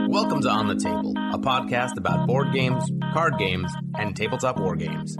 Welcome to On the Table, a podcast about board games, card games, and tabletop war games.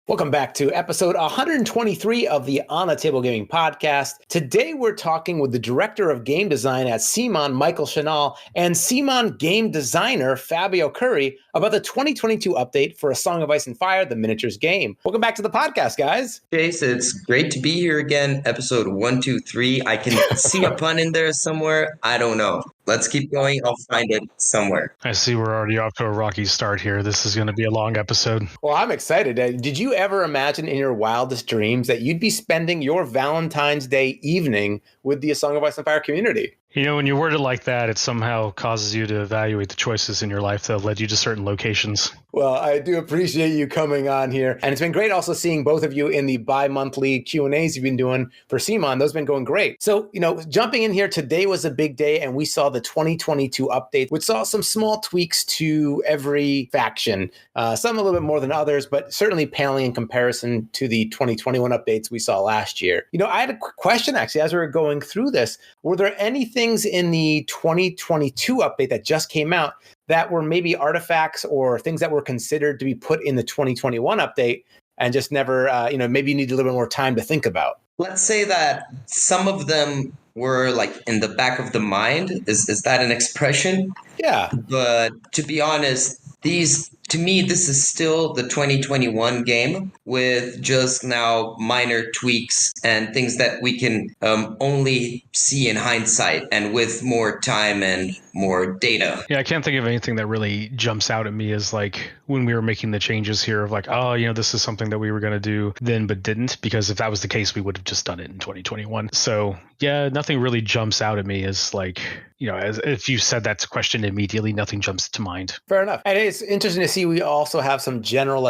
Welcome back to episode 123 of the On the Table Gaming Podcast. Today we're talking with the Director of Game Design at CMON, Michael Shinall, and CMON game designer, Fabio Cury, about the 2022 update for A Song of Ice and Fire, the miniatures game. Welcome back to the podcast, guys. Chase, it's great to be here again. Episode 123. I can see a pun in there somewhere. I don't know. Let's keep going. I'll find it somewhere. I see we're already off to a rocky start here. This is going to be a long episode. Well, I'm excited. Did you ever imagine in your wildest dreams that you'd be spending your Valentine's Day evening with the A Song of Ice and Fire community? You know, when you word it like that, it somehow causes you to evaluate the choices in your life that led you to certain locations. Well, I do appreciate you coming on here. And it's been great also seeing both of you in the bi-monthly Q&As you've been doing for CMON. Those have been going great. So, jumping in here, today was a big day, and we saw the 2022 update, which saw some small tweaks to every faction. Some a little bit more than others, but certainly paling in comparison to the 2021 updates we saw last year. I had a quick question, actually, as we were going through this. Were there any things in the 2022 update that just came out that were maybe artifacts or things that were considered to be put in the 2021 update and just never, maybe you need a little bit more time to think about? Let's say that some of them were like in the back of the mind. Is that an expression? Yeah. But to be honest, to me, this is still the 2021 game with just now minor tweaks and things that we can only see in hindsight and with more time and more data. Yeah, I can't think of anything that really jumps out at me as like when we were making the changes here of like, this is something that we were going to do then but didn't, because if that was the case, we would have just done it in 2021. So yeah, nothing really jumps out at me as like, as if you said that question immediately, nothing jumps to mind. Fair enough. And it's interesting to see we also have some general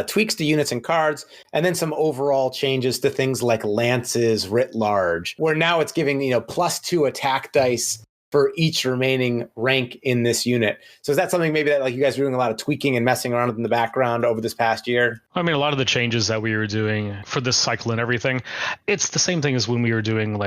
tweaks to units and cards, and then some overall changes to things like lances writ large, where now it's giving, +2 attack dice for each remaining rank in this unit. So is that something maybe that you guys are doing a lot of tweaking and messing around with in the background over this past year? I mean, a lot of the changes that we were doing for this cycle and everything, it's the same thing as when we were doing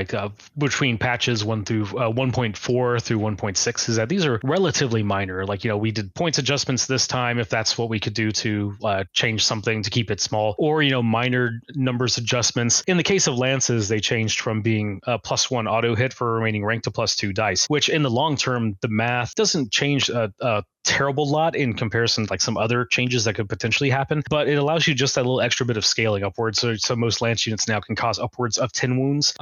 between patches 1 through 1.4 through 1.6, is that these are relatively minor. We did points adjustments this time, if that's what we could do to change something to keep it small, or, minor numbers adjustments. In the case of lances, they changed from being a +1 auto hit for remaining rank to +2 dice, which in the long term, the math doesn't change a terrible lot in comparison to some other changes that could potentially happen, but it allows you just that little extra bit of scaling upwards. So most lance units now can cause upwards of 10 wounds,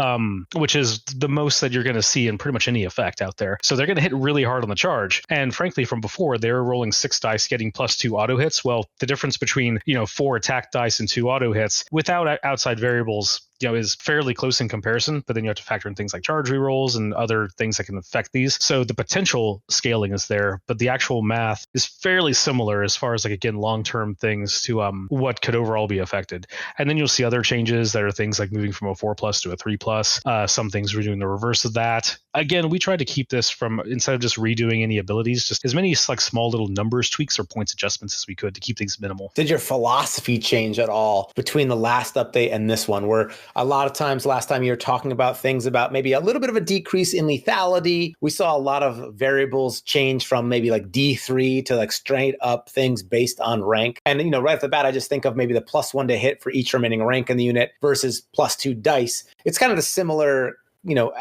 which is the most that you're going to see in pretty much any effect out there. So they're going to hit really hard on the charge. And frankly, from before, they were rolling 6 dice, getting +2 auto hits. Well, the difference between 4 attack dice and 2 auto hits without outside variables is fairly close in comparison, but then you have to factor in things like charge rerolls and other things that can affect these. So the potential scaling is there, but the actual math is fairly similar as far as again, long-term things to what could overall be affected. And then you'll see other changes that are things like moving from a 4+ to a 3+. Some things we're doing the reverse of that. Again, we tried to keep this from, instead of just redoing any abilities, just as many small little numbers tweaks or points adjustments as we could to keep things minimal. Did your philosophy change at all between the last update and this one, where a lot of times last time you were talking about things about maybe a little bit of a decrease in lethality? We saw a lot of variables change from maybe D3 to straight up things based on rank. And, right off the bat, I just think of maybe the +1 to hit for each remaining rank in the unit versus +2 dice. It's kind of the similar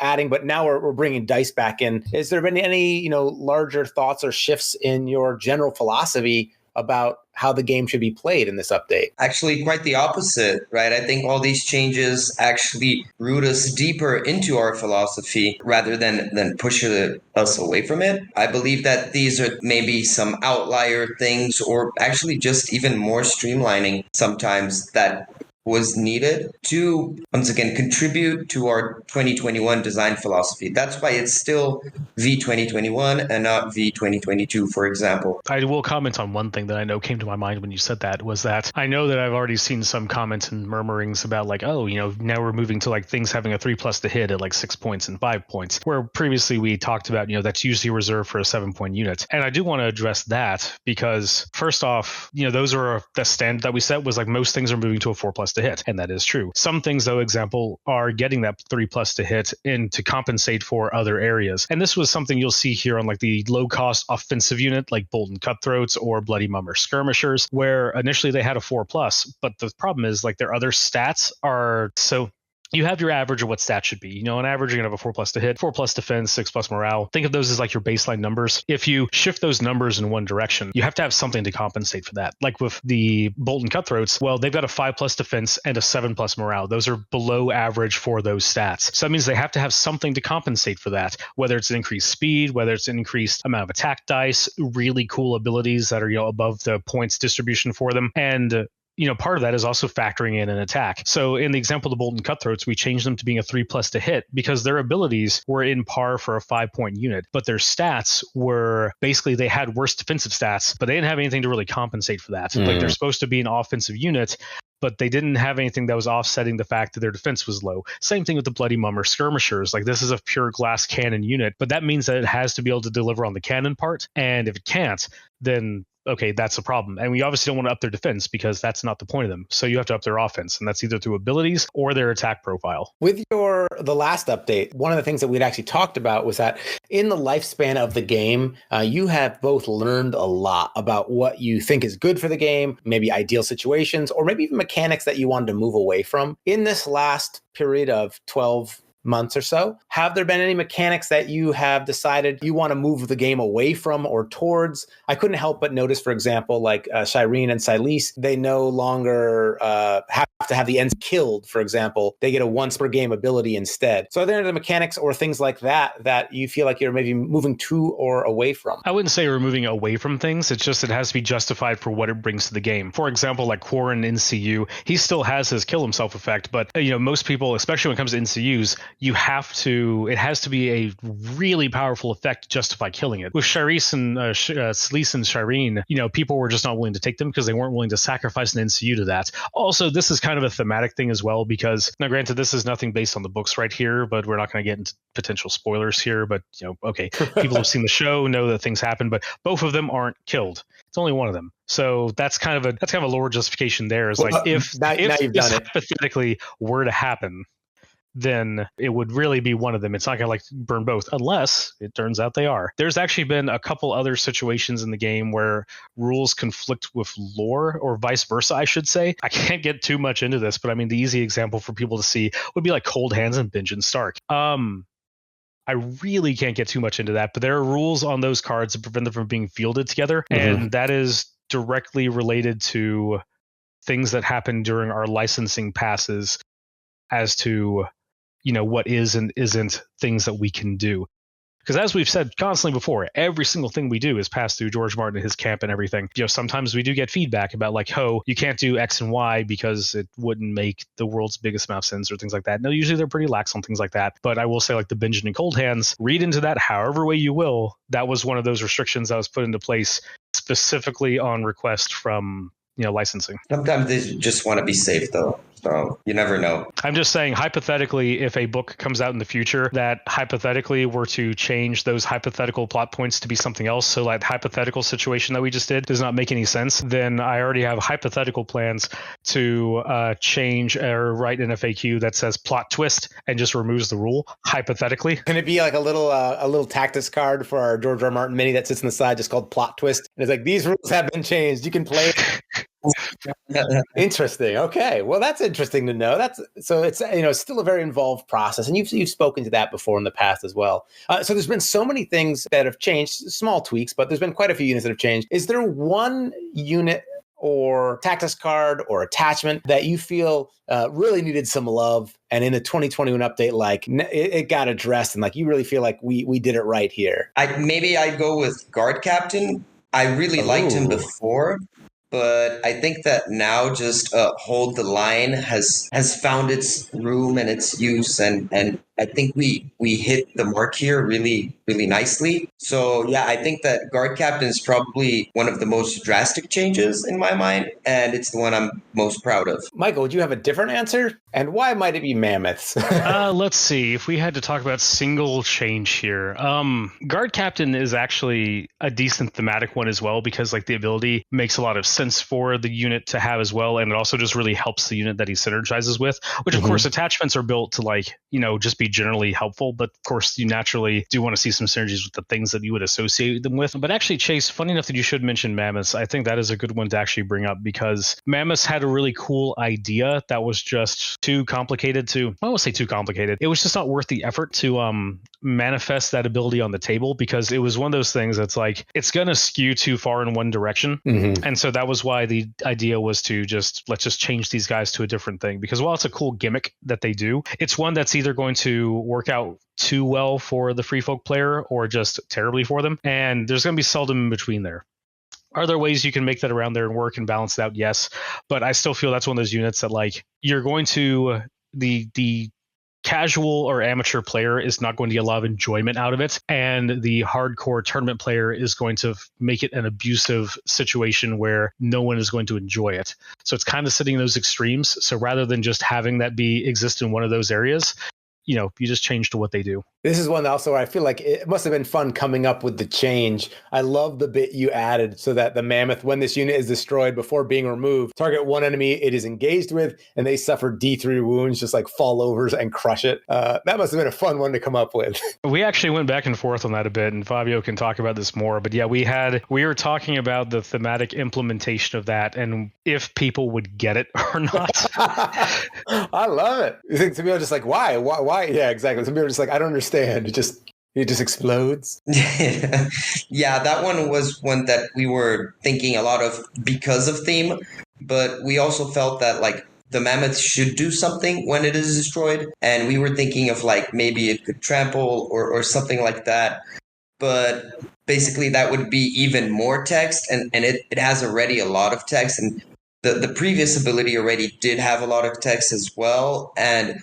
adding, but now we're bringing dice back in. Is there been any, larger thoughts or shifts in your general philosophy about how the game should be played in this update? Actually, quite the opposite, right? I think all these changes actually root us deeper into our philosophy rather than push us away from it. I believe that these are maybe some outlier things, or actually just even more streamlining sometimes that was needed to, once again, contribute to our 2021 design philosophy. That's why it's still V2021 and not V2022, for example. I will comment on one thing that I know came to my mind when you said that, was that I know that I've already seen some comments and murmurings about now we're moving to things having a 3+ to hit at 6 points and 5 points, where previously we talked about, that's usually reserved for a 7-point unit. And I do want to address that because first off, those are the standard that we set was most things are moving to a 4+ plus to hit. And that is true. Some things, though, example, are getting that 3 plus to hit in to compensate for other areas. And this was something you'll see here on like the low cost offensive unit, like Bolton Cutthroats or Bloody Mummer Skirmishers, where initially they had a 4 plus. But the problem is like their other stats are so. You have your average of what stats should be. You know, on average, you're going to have a 4 plus to hit, 4 plus defense, 6 plus morale. Think of those as like your baseline numbers. If you shift those numbers in one direction, you have to have something to compensate for that. Like with the Bolton Cutthroats, well, they've got a 5 plus defense and a 7 plus morale. Those are below average for those stats. So that means they have to have something to compensate for that, whether it's an increased speed, whether it's an increased amount of attack dice, really cool abilities that are, you know, above the points distribution for them. And you know, part of that is also factoring in an attack. So in the example of the Bolton Cutthroats, we changed them to being a 3 plus to hit because their abilities were in par for a 5-point unit, but their stats were basically they had worse defensive stats, but they didn't have anything to really compensate for that. Like they're supposed to be an offensive unit, but they didn't have anything that was offsetting the fact that their defense was low. Same thing with the Bloody Mummer Skirmishers. Like this is a pure glass cannon unit, but that means that it has to be able to deliver on the cannon part. And if it can't, then okay, that's a problem. And we obviously don't want to up their defense because that's not the point of them. So you have to up their offense, and that's either through abilities or their attack profile. With the last update, one of the things that we'd actually talked about was that in the lifespan of the game, you have both learned a lot about what you think is good for the game, maybe ideal situations, or maybe even mechanics that you wanted to move away from. In this last period of 12 months or so, have there been any mechanics that you have decided you want to move the game away from or towards? I couldn't help but notice, for example, like Shireen and Silease, they no longer have to have the ends killed, for example. They get a once per game ability instead. So are there any mechanics or things like that that you feel like you're maybe moving to or away from? I wouldn't say we're moving away from things. It's just it has to be justified for what it brings to the game. For example, like Quarren in NCU, he still has his kill himself effect, but you know, most people, especially when it comes to NCUs, it has to be a really powerful effect to justify killing it. With Silease and Shireen, you know, people were just not willing to take them because they weren't willing to sacrifice an NCU to that. Also, this is kind of a thematic thing as well, because now granted, this is nothing based on the books right here, but we're not going to get into potential spoilers here. But, you know, okay, people who've seen the show know that things happen, but both of them aren't killed. It's only one of them. So that's kind of a lore justification there. Is like if this hypothetically were to happen, then it would really be one of them. It's not going to like burn both unless it turns out they are. There's actually been a couple other situations in the game where rules conflict with lore, or vice versa, I should say. I can't get too much into this, but I mean, the easy example for people to see would be like Cold Hands and Benjen Stark. I really can't get too much into that, but there are rules on those cards that prevent them from being fielded together. And that is directly related to things that happen during our licensing passes as to, you know, what is and isn't things that we can do. Because as we've said constantly before, every single thing we do is passed through George Martin and his camp and everything. You know, sometimes we do get feedback about like, oh, you can't do X and Y because it wouldn't make the world's biggest amount of sense or things like that. No, usually they're pretty lax on things like that. But I will say, like the Benjen and Cold Hands, read into that however way you will. That was one of those restrictions that was put into place specifically on request from, you know, licensing. Sometimes they just want to be safe, though. So you never know. I'm just saying, hypothetically, if a book comes out in the future that hypothetically were to change those hypothetical plot points to be something else, so like hypothetical situation that we just did does not make any sense, then I already have hypothetical plans to change or write an FAQ that says plot twist and just removes the rule, hypothetically. Can it be like a little tactics card for our George R. R. Martin mini that sits on the side just called plot twist? And it's like, these rules have been changed. You can play it. Interesting. Okay. Well, that's interesting to know. So it's, you know, still a very involved process, and you've spoken to that before in the past as well. So there's been so many things that have changed, small tweaks, but there's been quite a few units that have changed. Is there one unit or tactics card or attachment that you feel really needed some love, and in the 2021 update, like it got addressed, and like you really feel like we did it right here? I'd go with Guard Captain. I really liked him before, but I think that now just Hold the Line has found its room and its use, and I think we hit the mark here really, really nicely. So yeah, I think that guard captain is probably one of the most drastic changes in my mind, and it's the one I'm most proud of. Michael, would you have a different answer? And why might it be mammoths? Let's see. If we had to talk about single change here, guard captain is actually a decent thematic one as well, because like the ability makes a lot of sense for the unit to have as well, and it also just really helps the unit that he synergizes with. Which of course attachments are built to like just be generally helpful, but of course you naturally do want to see some synergies with the things that you would associate them with. But actually, Chase, funny enough that you should mention mammoths. I think that is a good one to actually bring up, because mammoths had a really cool idea that was just too complicated to, I won't say too complicated. It was just not worth the effort to manifest that ability on the table, because it was one of those things that's like, it's going to skew too far in one direction. And so that was why the idea was to let's just change these guys to a different thing, because while it's a cool gimmick that they do, it's one that's either going to work out too well for the free folk player or just terribly for them. And there's going to be seldom in between there. Are there ways you can make that around there and work and balance it out? Yes. But I still feel that's one of those units that like you're going to, the casual or amateur player is not going to get a lot of enjoyment out of it, and the hardcore tournament player is going to make it an abusive situation where no one is going to enjoy it. So it's kind of sitting in those extremes. So rather than just having that exist in one of those areas, you just change to what they do. This is one also where I feel like it must have been fun coming up with the change. I love the bit you added so that the mammoth, when this unit is destroyed before being removed, target one enemy it is engaged with, and they suffer D3 wounds, just like fall overs and crush it. That must have been a fun one to come up with. We actually went back and forth on that a bit, and Fabio can talk about this more. But yeah, we were talking about the thematic implementation of that and if people would get it or not. I love it. You think some people are just like, why? Yeah, exactly. Some people are just like, I don't understand. It just explodes. Yeah, that one was one that we were thinking a lot of because of theme, but we also felt that like the mammoth should do something when it is destroyed, and we were thinking of like maybe it could trample or something like that. But basically that would be even more text, and it has already a lot of text, and the previous ability already did have a lot of text as well. And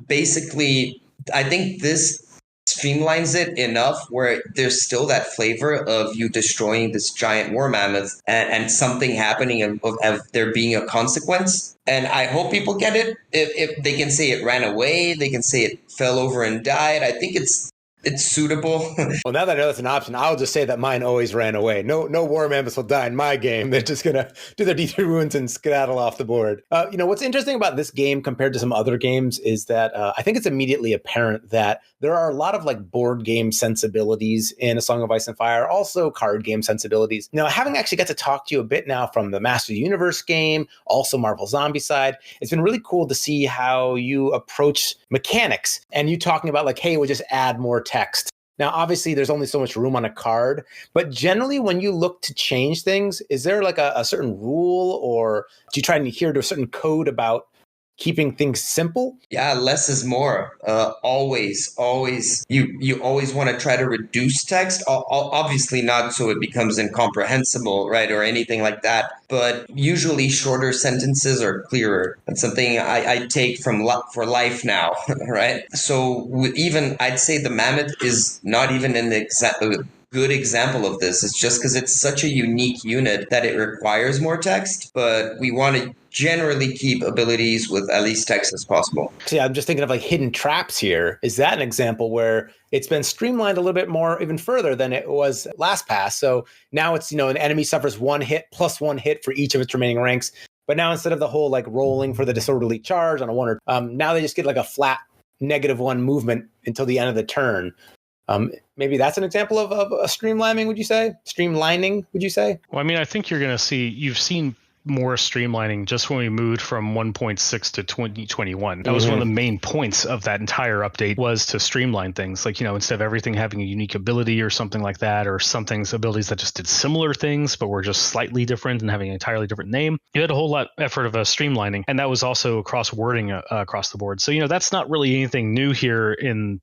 basically I think this streamlines it enough where there's still that flavor of you destroying this giant war mammoth and something happening of there being a consequence. And I hope people get it. If they can say it ran away, they can say it fell over and died. I think it's suitable. Well, now that I know that's an option, I'll just say that mine always ran away. No war mammoths will die in my game. They're just going to do their D3 wounds and skedaddle off the board. What's interesting about this game compared to some other games is that I think it's immediately apparent that there are a lot of like board game sensibilities in A Song of Ice and Fire, also card game sensibilities. Now, having actually got to talk to you a bit now from the Master of the Universe game, also Marvel Zombie side, it's been really cool to see how you approach mechanics and you talking about like, hey, we'll just add more text. Now, obviously, there's only so much room on a card, but generally when you look to change things, is there like a certain rule, or do you try and adhere to a certain code about keeping things simple? Yeah, less is more. Always. You always want to try to reduce text. Obviously not so it becomes incomprehensible, right, or anything like that. But usually shorter sentences are clearer. That's something I take for life now, right? So even I'd say the mammoth is not even an good example of this. It's just because it's such a unique unit that it requires more text, but we want to generally keep abilities with at least text as possible. See, I'm just thinking of like hidden traps here. Is that an example where it's been streamlined a little bit more, even further than it was last pass? So now it's, an enemy suffers 1 hit plus 1 hit for each of its remaining ranks. But now instead of the whole like rolling for the disorderly charge on a 1 or now they just get like a flat -1 movement until the end of the turn. Maybe that's an example of a streamlining, would you say? Streamlining, would you say? Well, I mean, I think you've seen more streamlining just when we moved from 1.6 to 2021. That was one of the main points of that entire update, was to streamline things. Like, instead of everything having a unique ability or something like that, or something's abilities that just did similar things, but were just slightly different and having an entirely different name, you had a whole lot of effort of streamlining. And that was also across wording across the board. So, that's not really anything new here in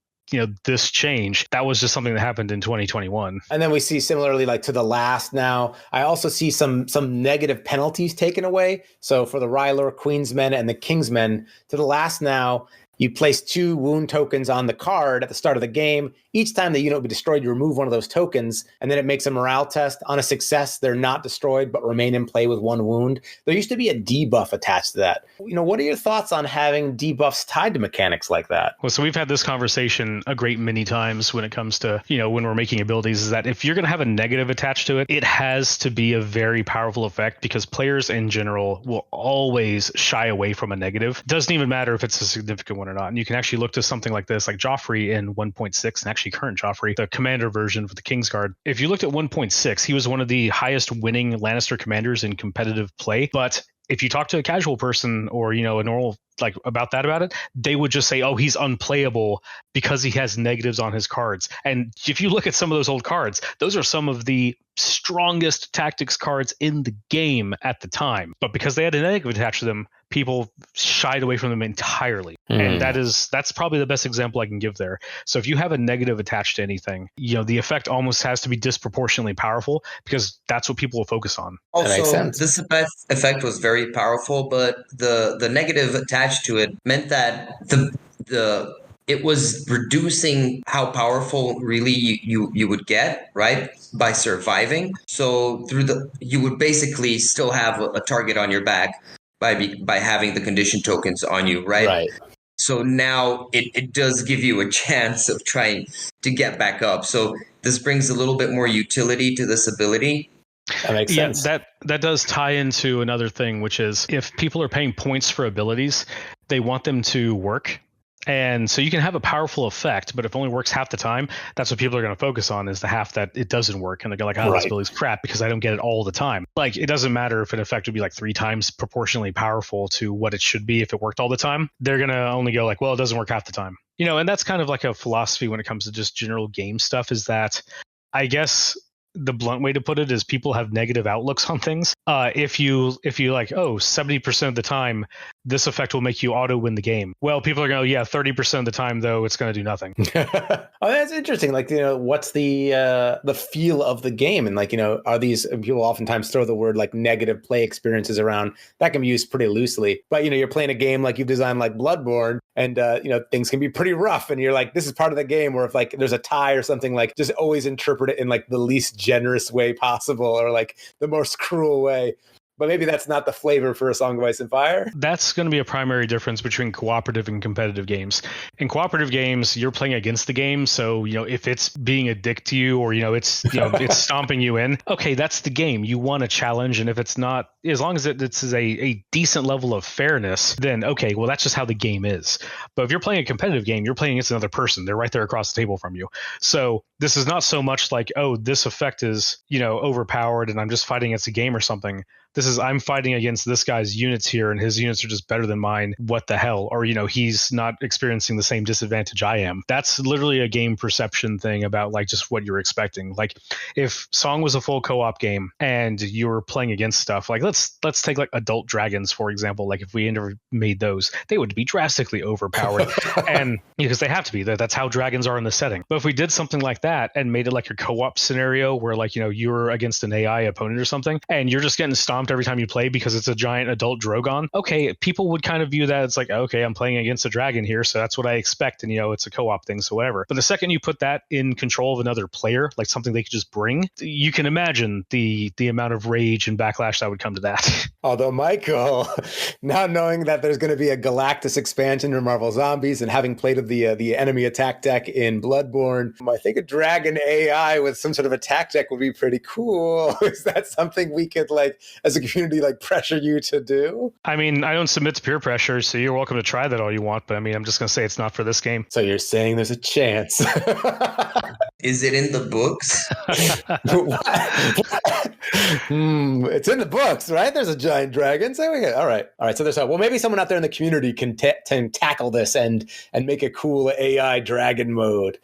this change. That was just something that happened in 2021. And then we see similarly, like to the last now, I also see some negative penalties taken away. So for the Rylor, Queensmen, and the Kingsmen, to the last now, You place 2 wound tokens on the card at the start of the game. Each time the unit will be destroyed, you remove one of those tokens, and then it makes a morale test. On a success, they're not destroyed, but remain in play with 1 wound. There used to be a debuff attached to that. What are your thoughts on having debuffs tied to mechanics like that? Well, so we've had this conversation a great many times when it comes to, when we're making abilities, is that if you're going to have a negative attached to it, it has to be a very powerful effect, because players in general will always shy away from a negative. It doesn't even matter if it's a significant one or not. And you can actually look to something like this, like Joffrey in 1.6, and actually current Joffrey, the commander version for the Kingsguard. If you looked at 1.6, he was one of the highest winning Lannister commanders in competitive play. But if you talk to a casual person or, a normal about it, they would just say, oh, he's unplayable because he has negatives on his cards. And if you look at some of those old cards, those are some of the strongest tactics cards in the game at the time. But because they had a negative attached to them, people shied away from them entirely. And that's probably the best example I can give there. So if you have a negative attached to anything, the effect almost has to be disproportionately powerful, because that's what people will focus on. Also, this effect was very powerful, but the negative attached to it meant that it was reducing how powerful really you would get, right, by surviving. So you would basically still have a target on your back by having the condition tokens on you, right? Right. So now it does give you a chance of trying to get back up. So this brings a little bit more utility to this ability. That makes sense. That does tie into another thing, which is if people are paying points for abilities, they want them to work. And so you can have a powerful effect, but if it only works half the time, that's what people are going to focus on, is the half that it doesn't work. And they're like, this ability's crap because I don't get it all the time. Like, it doesn't matter if an effect would be like 3 times proportionally powerful to what it should be if it worked all the time. They're going to only go like, well, it doesn't work half the time. And that's kind of like a philosophy when it comes to just general game stuff, is that I guess the blunt way to put it is people have negative outlooks on things. If you like, 70% of the time, this effect will make you auto win the game. Well, people are going, 30% of the time, though, it's going to do nothing. That's interesting. What's the feel of the game? And are these, people oftentimes throw the word negative play experiences around. That can be used pretty loosely. But, you're playing a game like you've designed like Bloodborne, and, things can be pretty rough. And you're like, this is part of the game, where if there's a tie or something, just always interpret it in the least generous way possible, or the most cruel way. But maybe that's not the flavor for a Song of Ice and Fire. That's going to be a primary difference between cooperative and competitive games. In cooperative games, you're playing against the game. So, if it's being a dick to you, or, it's stomping you in, okay, that's the game. You want a challenge. And if it's not, as long as it's a decent level of fairness, then okay, well, that's just how the game is. But if you're playing a competitive game, you're playing against another person. They're right there across the table from you. So this is not so much like, this effect is, overpowered and I'm just fighting against a game or something. This is, I'm fighting against this guy's units here, and his units are just better than mine. What the hell? Or, he's not experiencing the same disadvantage I am. That's literally a game perception thing about just what you're expecting. If Song was a full co-op game and you were playing against stuff, let's take adult dragons, for example. If we never made those, they would be drastically overpowered. And because they have to be, that's how dragons are in the setting. But if we did something like that and made it a co-op scenario where you're against an AI opponent or something, and you're just getting stomped every time you play because it's a giant adult Drogon, okay, people would kind of view that as okay, I'm playing against a dragon here, so that's what I expect, and it's a co-op thing, so whatever. But the second you put that in control of another player, something they could just bring, you can imagine the amount of rage and backlash that would come to that. Although, Michael, now knowing that there's going to be a Galactus expansion in Marvel Zombies, and having played with the enemy attack deck in Bloodborne, I think a dragon AI with some sort of attack deck would be pretty cool. Is that something we could as a community pressure you to do? I mean, I don't submit to peer pressure, so you're welcome to try that all you want, but I'm just going to say it's not for this game. So you're saying there's a chance. Is it in the books? It's in the books, right? There's a giant dragon. So all right. So there's maybe someone out there in the community can tackle this and make a cool AI dragon mode.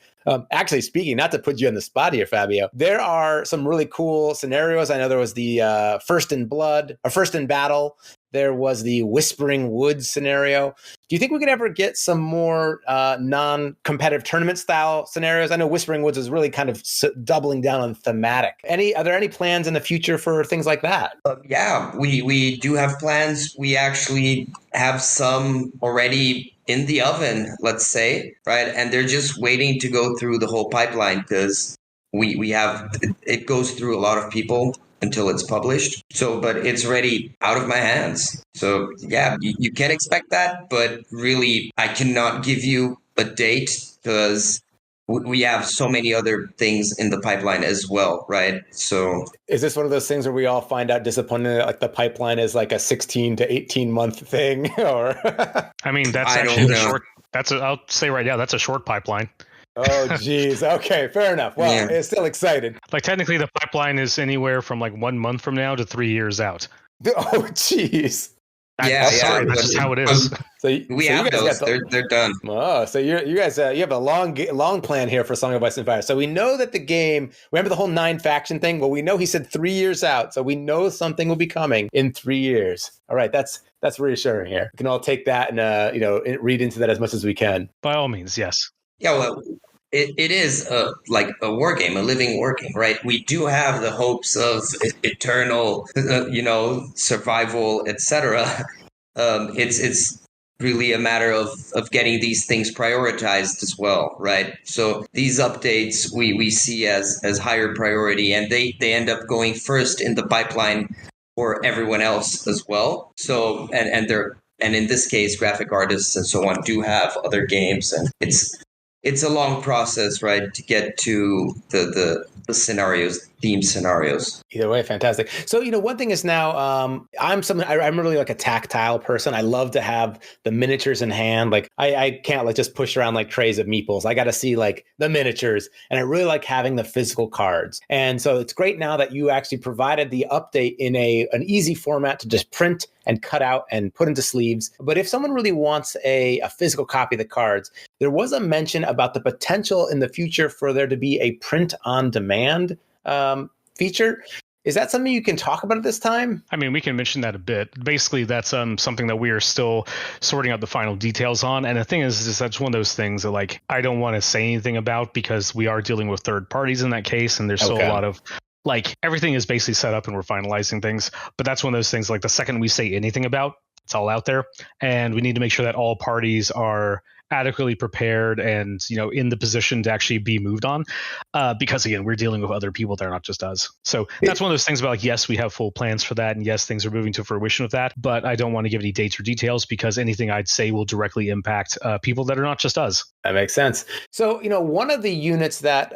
Actually speaking, not to put you on the spot here, Fabio, there are some really cool scenarios. I know there was the First in Battle. There was the Whispering Woods scenario. Do you think we could ever get some more non-competitive tournament style scenarios? I know Whispering Woods is really kind of doubling down on thematic. Are there any plans in the future for things like that? Yeah, we do have plans. We actually have some already in the oven, let's say, right? And they're just waiting to go through the whole pipeline because we have it goes through a lot of people until it's published. So, but it's already out of my hands. So, yeah, you can expect that, but really, I cannot give you a date because we have so many other things in the pipeline as well, right? So, is this one of those things where we all find out disappointingly like the pipeline is like a 16 to 18 month thing? Or I mean, that's actually short. I'll say right now, that's a short pipeline. Oh, geez. Okay, fair enough. Well, It's still excited. Like technically the pipeline is anywhere from like 1 month from now to 3 years out. Oh, geez. Sorry, that's just how it is. We have those. They're done. Oh, so you guys, you have a long plan here for Song of Ice and Fire. So we know that the game. Remember the whole 9 faction thing? Well, we know he said 3 years out, so we know something will be coming in 3 years. All right, that's reassuring here. We can all take that and read into that as much as we can. By all means, yes. Yeah, well, it is like a war game, a living war game, right? We do have the hopes of eternal, survival, etc. It's really a matter of getting these things prioritized as well, right? So these updates we see as higher priority, and they end up going first in the pipeline for everyone else as well. So and in this case, graphic artists and so on do have other games, and it's a long process, right, to get to the scenarios, theme scenarios. Either way, fantastic. So, one thing is now, I'm really like a tactile person. I love to have the miniatures in hand. Like I can't like just push around like trays of meeples. I got to see like the miniatures, and I really like having the physical cards. And so it's great now that you actually provided the update in an easy format to just print and cut out and put into sleeves. But if someone really wants a physical copy of the cards, there was a mention about the potential in the future for there to be a print on demand feature. Is that something you can talk about at this time? I mean, we can mention that a bit. Basically, that's something that we are still sorting out the final details on. And the thing is that's one of those things that like I don't want to say anything about because we are dealing with third parties in that case, and there's still a lot of like everything is basically set up and we're finalizing things. But that's one of those things like the second we say anything about, it's all out there, and we need to make sure that all parties are adequately prepared and in the position to actually be moved on, because again we're dealing with other people that are not just us. So that's one of those things about like, yes, we have full plans for that, and yes, things are moving to fruition with that, but I don't want to give any dates or details because anything I'd say will directly impact people that are not just us. That makes sense. So one of the units that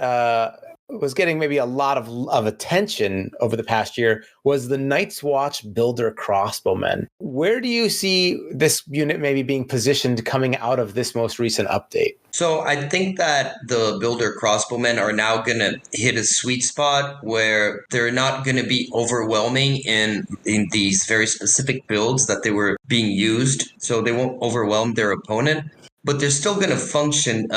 was getting maybe a lot of attention over the past year was the Night's Watch Builder Crossbowmen. Where do you see this unit maybe being positioned coming out of this most recent update? So I think that the Builder Crossbowmen are now going to hit a sweet spot where they're not going to be overwhelming in these very specific builds that they were being used. So they won't overwhelm their opponent, but they're still going to function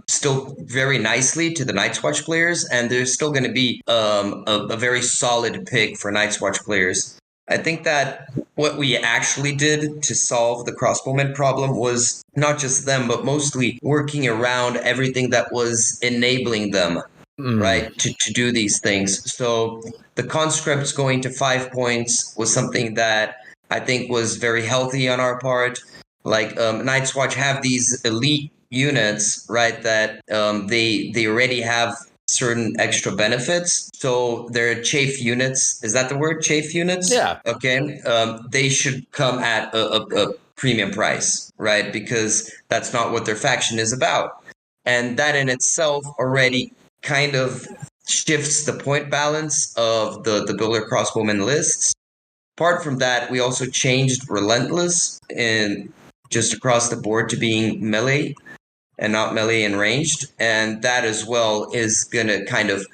still very nicely to the Night's Watch players, and they're still going to be a very solid pick for Night's Watch players. I think that what we actually did to solve the crossbowman problem was not just them, but mostly working around everything that was enabling them, right, to do these things. So the conscripts going to 5 points was something that I think was very healthy on our part. Like Night's Watch have these elite units, right, that they already have certain extra benefits. So they're chafe units. Is that the word? Chafe units? Yeah. Okay. They should come at a premium price, right? Because that's not what their faction is about. And that in itself already kind of shifts the point balance of the Builder Crossbowman lists. Apart from that, we also changed Relentless in just across the board to being melee and not melee and ranged. And that as well is going to kind of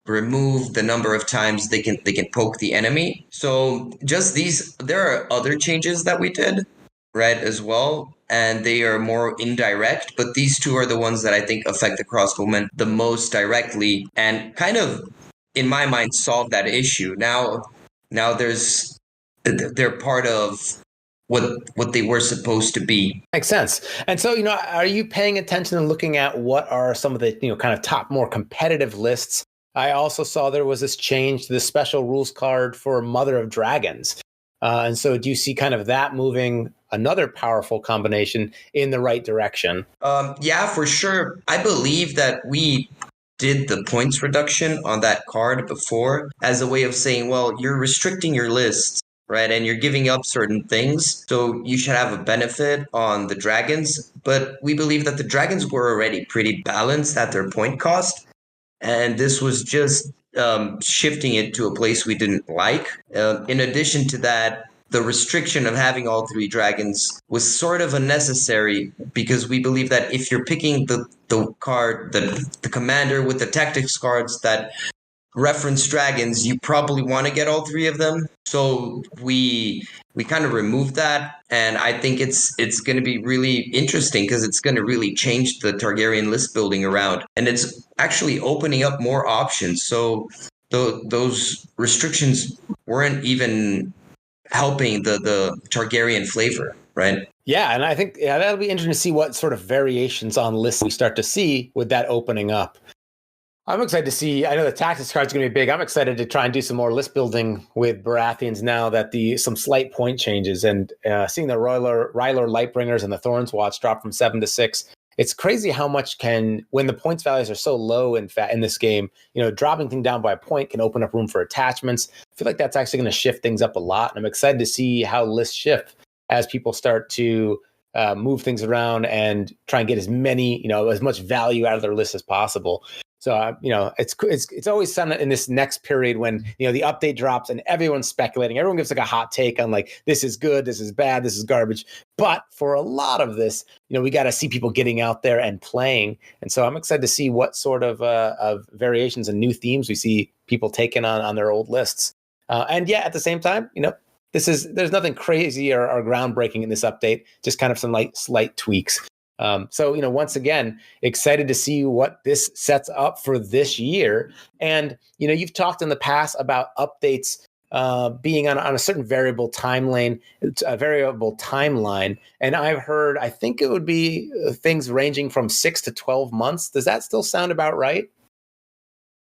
remove the number of times they can poke the enemy. So just these, there are other changes that we did, right, as well. And they are more indirect, but these two are the ones that I think affect the crossbowmen the most directly and kind of, in my mind, solve that issue. Now they're part of what they were supposed to be. Makes sense. And so, are you paying attention and looking at what are some of the, kind of top more competitive lists? I also saw there was this change to the special rules card for Mother of Dragons. And so do you see kind of that moving another powerful combination in the right direction? Yeah, for sure. I believe that we did the points reduction on that card before as a way of saying, well, you're restricting your lists, right? And you're giving up certain things. So you should have a benefit on the dragons. But we believe that the dragons were already pretty balanced at their point cost. And this was just shifting it to a place we didn't like. In addition to that, the restriction of having all three dragons was sort of unnecessary because we believe that if you're picking the card, the commander with the tactics cards that reference dragons, you probably want to get all three of them. So we kind of removed that, and I think it's going to be really interesting because it's going to really change the Targaryen list building around, and it's actually opening up more options. So those restrictions weren't even helping the Targaryen flavor, right? Yeah, and I think that'll be interesting to see what sort of variations on lists we start to see with that opening up. I'm excited to see. I know the tactics card's going to be big. I'm excited to try and do some more list building with Baratheons now that some slight point changes, and seeing the Rylar Lightbringers and the Thorns Watch drop from 7 to 6. It's crazy how much when the points values are so low in this game, dropping things down by a point can open up room for attachments. I feel like that's actually going to shift things up a lot. And I'm excited to see how lists shift as people start to move things around and try and get as much value out of their list as possible. So, it's always fun in this next period when, the update drops and everyone's speculating. Everyone gives like a hot take on like, this is good, this is bad, this is garbage. But for a lot of this, we got to see people getting out there and playing. And so I'm excited to see what sort of variations and new themes we see people taking on their old lists. And yeah, at the same time, there's nothing crazy or groundbreaking in this update, just kind of some slight tweaks. So, once again, excited to see what this sets up for this year. And, you've talked in the past about updates being on a certain variable timeline. And I've heard, I think it would be things ranging from 6 to 12 months. Does that still sound about right?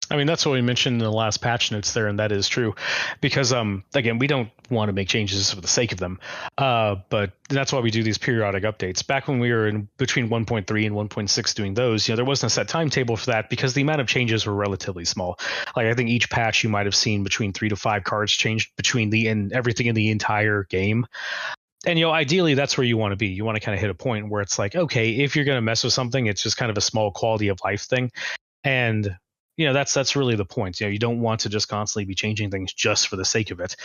I mean, that's what we mentioned in the last patch notes there, and that is true. Because, again, we don't want to make changes for the sake of them. But that's why we do these periodic updates. Back when we were in between 1.3 and 1.6 doing those, there wasn't a set timetable for that because the amount of changes were relatively small. Like, I think each patch you might have seen between 3 to 5 cards changed between everything in the entire game. And, ideally, that's where you want to be. You want to kind of hit a point where it's like, okay, if you're going to mess with something, it's just kind of a small quality of life thing. And that's really the point. You don't want to just constantly be changing things just for the sake of it.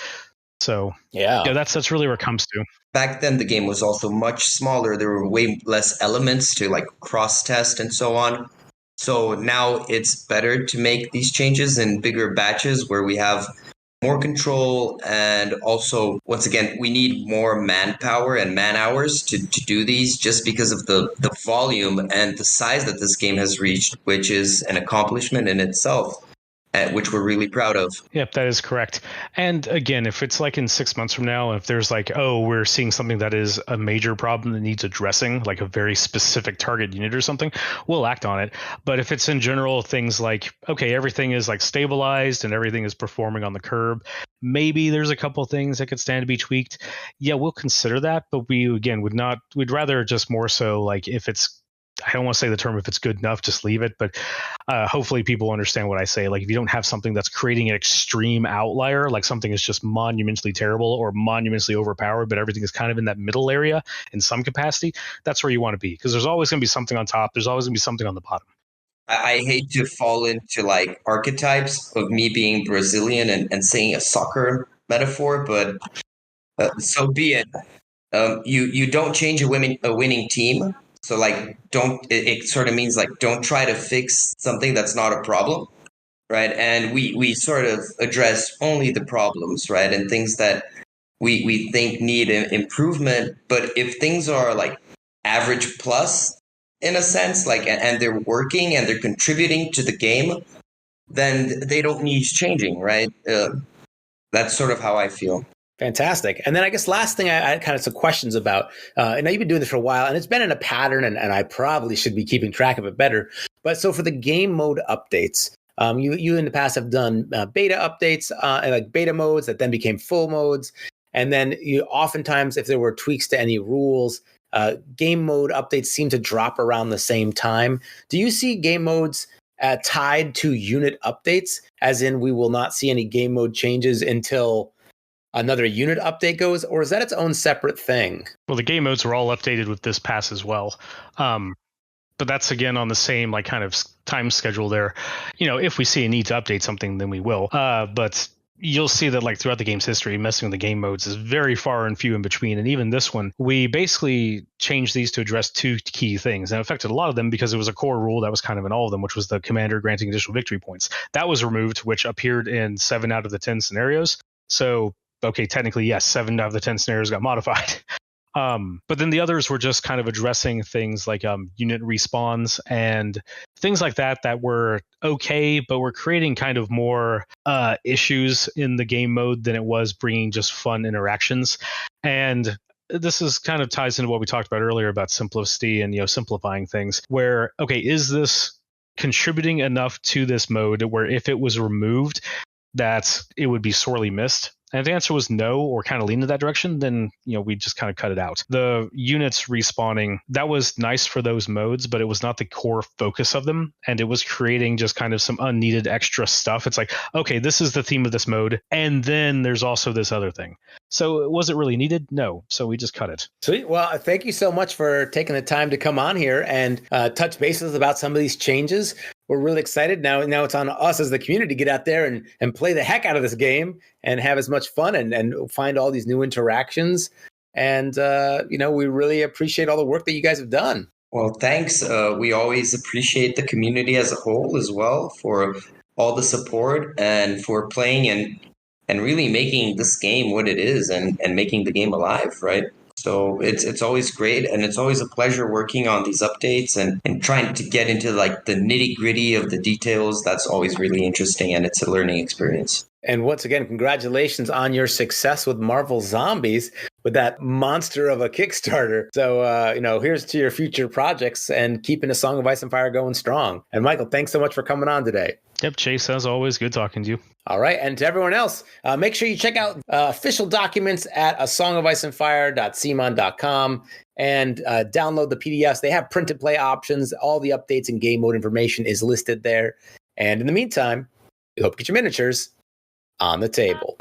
So yeah, that's really where it comes to. Back then, the game was also much smaller. There were way less elements to like cross test and so on. So now it's better to make these changes in bigger batches where we have more control, and also, once again, we need more manpower and man hours to do these just because of the volume and the size that this game has reached, which is an accomplishment in itself, which we're really proud of. Yep, that is correct. And again, if it's like in 6 months from now, if there's like, we're seeing something that is a major problem that needs addressing, like a very specific target unit or something, we'll act on it. But if it's in general things like, okay, everything is like stabilized and everything is performing on the curb, maybe there's a couple things that could stand to be tweaked. Yeah, we'll consider that. But we'd rather just more so like if it's, I don't want to say the term if it's good enough, just leave it. But hopefully people understand what I say. Like if you don't have something that's creating an extreme outlier, like something is just monumentally terrible or monumentally overpowered, but everything is kind of in that middle area in some capacity, that's where you want to be. Because there's always going to be something on top. There's always going to be something on the bottom. I hate to fall into like archetypes of me being Brazilian and saying a soccer metaphor, but so be it. You don't change a winning team. So like, it sort of means like, don't try to fix something that's not a problem, right? And we sort of address only the problems, right? And things that we think need improvement. But if things are like average plus in a sense, like, and they're working and they're contributing to the game, then they don't need changing, right? That's sort of how I feel. Fantastic. And then I guess last thing I had kind of some questions about, and you've been doing this for a while, and it's been in a pattern, and I probably should be keeping track of it better. But so for the game mode updates, you in the past have done beta updates, like beta modes that then became full modes. And then you oftentimes, if there were tweaks to any rules, game mode updates seem to drop around the same time. Do you see game modes tied to unit updates, as in we will not see any game mode changes until another unit update goes, or is that its own separate thing? Well, the game modes were all updated with this pass as well. But that's again on the same like kind of time schedule there. If we see a need to update something, then we will. But you'll see that like throughout the game's history, messing with the game modes is very far and few in between. And even this one, we basically changed these to address two key things, and it affected a lot of them because it was a core rule that was kind of in all of them, which was the commander granting additional victory points. That was removed, which appeared in 7 out of the 10 scenarios. So okay, technically, yes, 7 out of the 10 scenarios got modified. But then the others were just kind of addressing things like unit respawns and things like that were okay, but were creating kind of more issues in the game mode than it was bringing just fun interactions. And this is kind of ties into what we talked about earlier about simplicity and simplifying things, where, okay, is this contributing enough to this mode where if it was removed that it would be sorely missed? And if the answer was no, or kind of lean in that direction, then we just kind of cut it out. The units respawning, that was nice for those modes, but it was not the core focus of them, and it was creating just kind of some unneeded extra stuff. It's like, okay, this is the theme of this mode, and then there's also this other thing. So was it really needed? No. So we just cut it. Sweet. Well, thank you so much for taking the time to come on here and touch bases about some of these changes. We're really excited. Now it's on us as the community to get out there and play the heck out of this game and have as much fun and find all these new interactions. And, we really appreciate all the work that you guys have done. Well, thanks. We always appreciate the community as a whole as well for all the support and for playing and really making this game what it is and making the game alive, right? So it's always great, and it's always a pleasure working on these updates and trying to get into like the nitty-gritty of the details. That's always really interesting, and it's a learning experience. And once again, congratulations on your success with Marvel Zombies, with that monster of a Kickstarter. So, here's to your future projects and keeping A Song of Ice and Fire going strong. And Michael, thanks so much for coming on today. Yep, Chase, as always, good talking to you. All right. And to everyone else, make sure you check out official documents at asongoficeandfire.cmon.com and download the PDFs. They have print and play options. All the updates and game mode information is listed there. And in the meantime, we hope to get your miniatures on the table.